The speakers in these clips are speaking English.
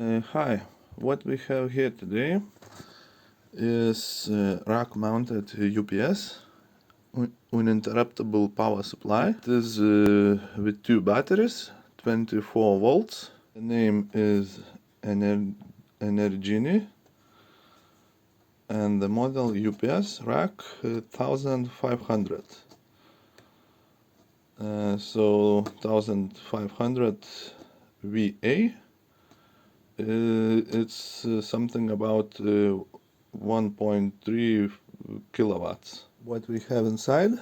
Hi, what we have here today is rack-mounted UPS, uninterruptible power supply. It is with two batteries, 24 volts. The name is Energinie, and the model UPS-RACK-1500. So 1500 VA. It's something about 1.3 kilowatts. What we have inside,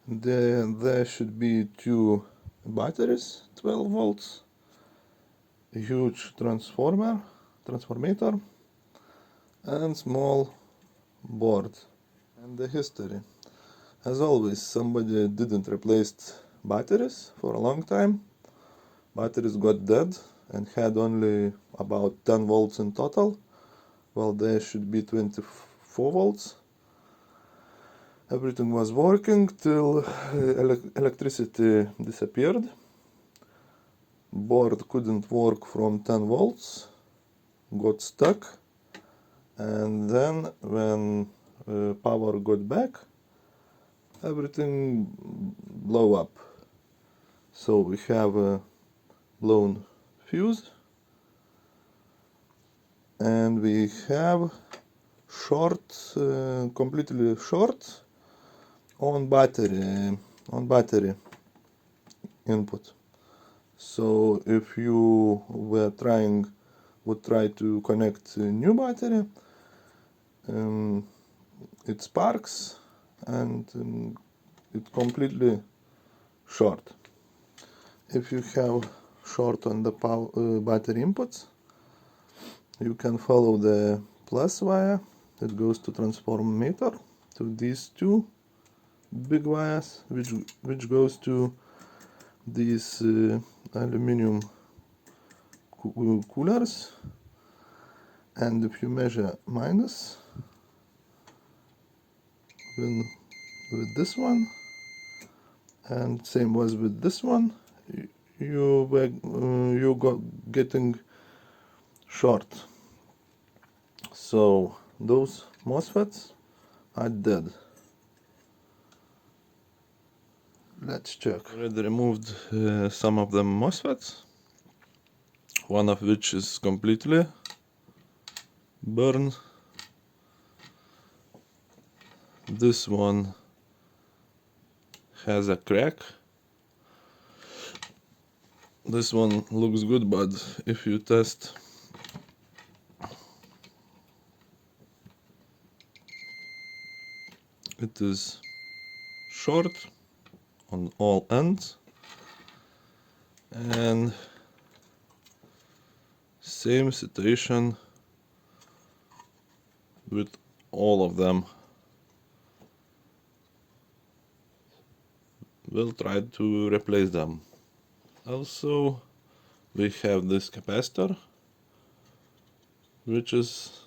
there should be two batteries, 12 volts, a huge transformator, and small board. And the history. As always, somebody didn't replace batteries for a long time. Batteries got dead and had only about 10 volts in total. Well, there should be 24 volts. Everything was working till electricity disappeared. Board couldn't work from 10 volts, got stuck, and then when power got back, everything blew up. So we have a blown fuse, and we have completely short on battery input. So if you would try to connect a new battery, it sparks and it's completely short. If you have short on the battery inputs, you can follow the plus wire that goes to transformator to these two big wires, which goes to these aluminum coolers. And if you measure minus with this one, and same was with this one, you got getting short. So those MOSFETs are dead. Let's check. Already removed some of the MOSFETs, one of which is completely burned. This one has a crack. This one looks good, but if you test it is short on all ends, and same situation with all of them. We'll try to replace them. Also, we have this capacitor, which is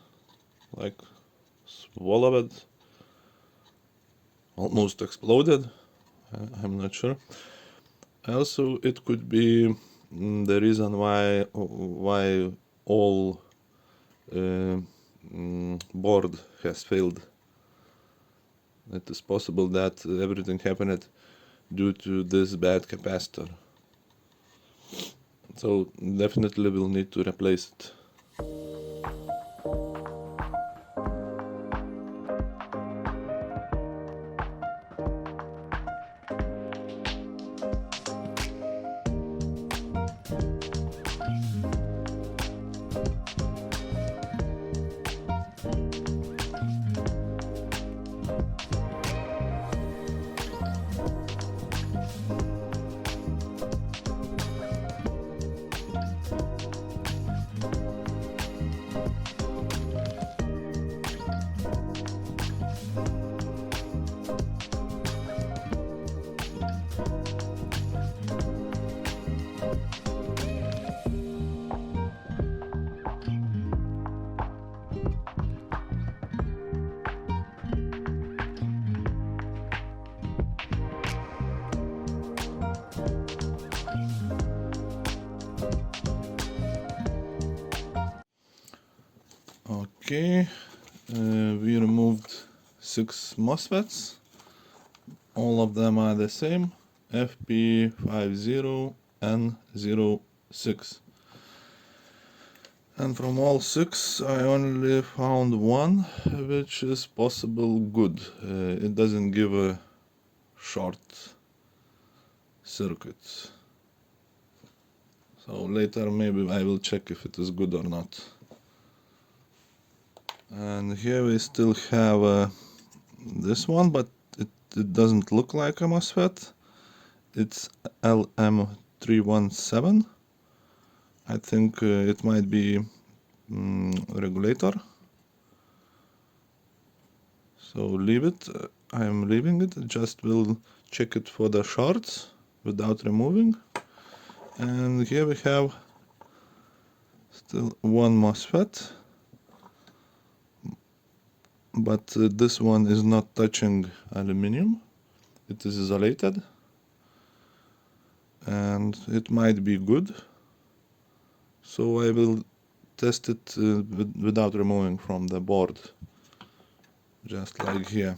like swallowed, almost exploded. I'm not sure. Also, it could be the reason why all board has failed. It is possible that everything happened due to this bad capacitor. So definitely we'll need to replace it. Okay, we removed 6 MOSFETs. All of them are the same, FP50N06. And from all 6 I only found one which is possible good. It doesn't give a short circuit. So later maybe I will check if it is good or not. And here we still have this one, but it doesn't look like a MOSFET. It's LM317. I think it might be regulator. So leave it. I am leaving it. Just will check it for the shorts without removing. And here we have still one MOSFET, but this one is not touching aluminum. It is isolated, and it might be good. So I will test it without removing from the board, just like here.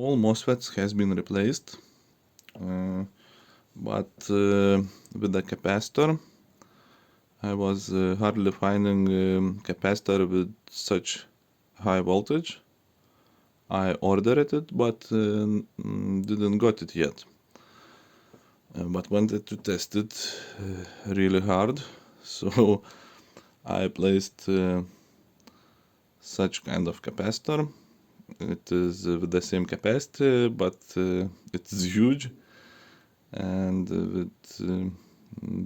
all MOSFETs has been replaced, but with the capacitor I was hardly finding capacitor with such high voltage. I ordered it, but didn't got it yet. But wanted to test it really hard, so I placed such kind of capacitor. It is with the same capacity, but it's huge and with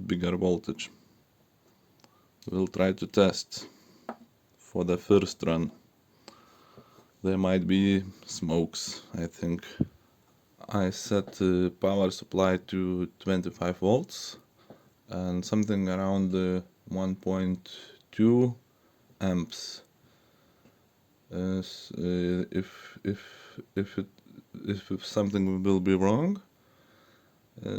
bigger voltage. We'll try to test for the first run. There might be smokes, I think. I set power supply to 25 volts and something around 1.2 amps. If something will be wrong,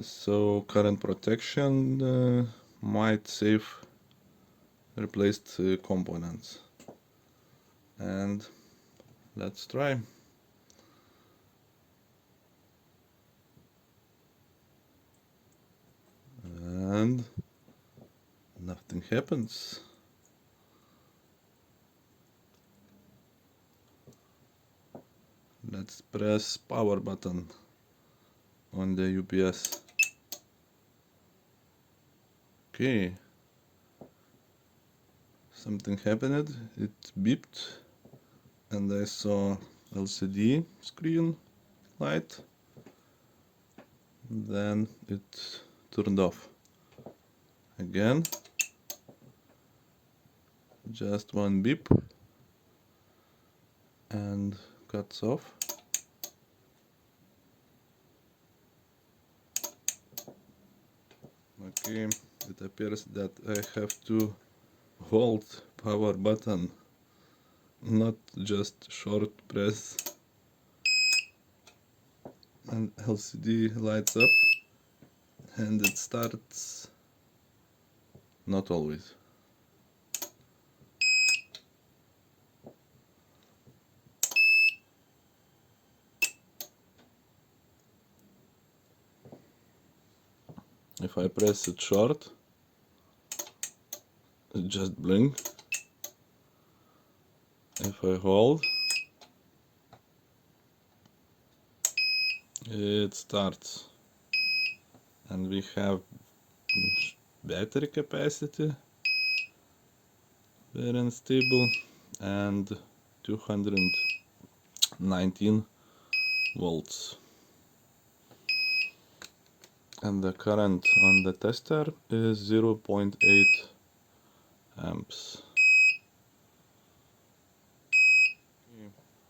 so current protection might save replaced components. And let's try. And nothing happens. Let's press power button on the UPS. Okay, something happened. It beeped and I saw LCD screen light. Then it turned off again. Just one beep and cuts off. Okay, it appears that I have to hold power button, not just short press, and LCD lights up and it starts. Not always. If I press it short, it just blink. If I hold, it starts. And we have battery capacity, very unstable, and 219 volts. And the current on the tester is 0.8 amps.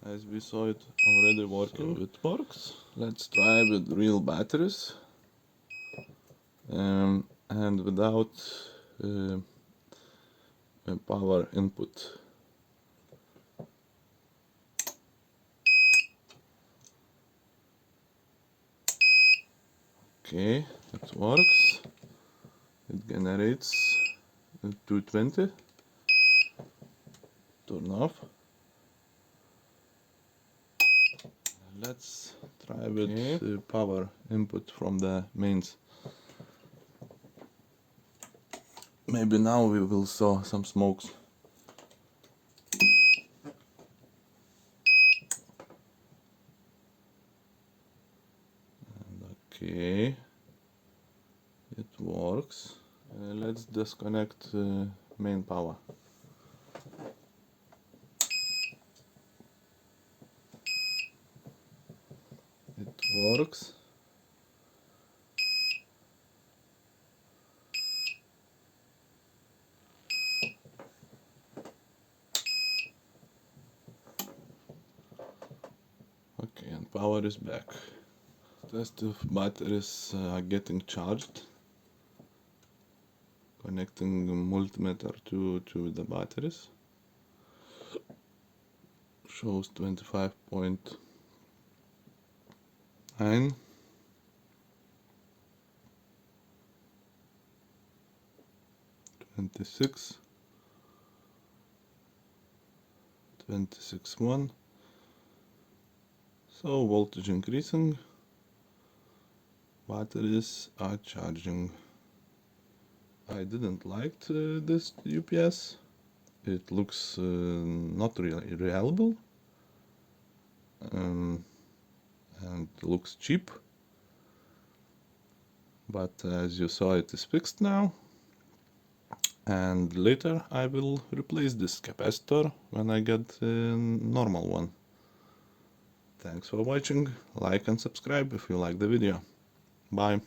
As we saw it already working, so it works. Let's try with real batteries and without a power input. Okay, it works. It generates 220. Turn off. Let's try with the power input from the mains. Maybe now we will saw some smokes. And okay, it works. Let's disconnect main power. It works. Okay, and power is back. Test if batteries are getting charged. Connecting the multimeter to the batteries. Shows 25.9. 26. 26.1. So voltage increasing, batteries are charging. I didn't like this UPS. It looks not really reliable and looks cheap. But as you saw, it is fixed now. And later I will replace this capacitor when I get a normal one. Thanks for watching, like and subscribe if you like the video. Bye.